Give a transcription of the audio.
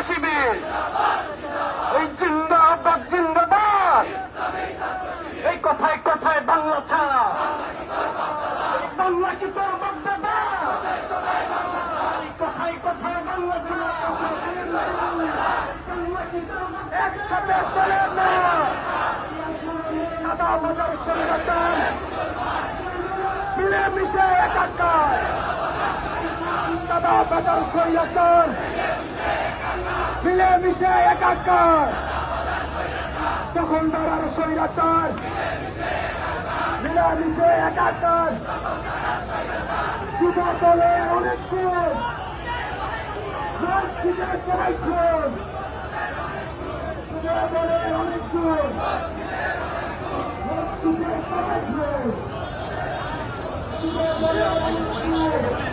শিবির এই জিন্দাবাদ জিন্দাবাদ। এই কথায় কথায় বাংলা ছাড়া বাংলা কি তোর বাগদাদা? কথায় কথায় বাংলা ছাড়া বাংলা কি তোর একসাথে চলে না। সাদা বাজার স্বৈরাচার মিলেমিশে একাকার। সাদা বাজার স্বৈরাচার মিলেমিশে একাকার। দখলদার আর স্বৈরাচার মিলেমিশে একাকার। যুব দলের অনেক খুন, মসজিদের সবাই খুন। যুব দলের অনেক খুন, মসজিদের সবাই খুন। যুব দলের অনেক খুন।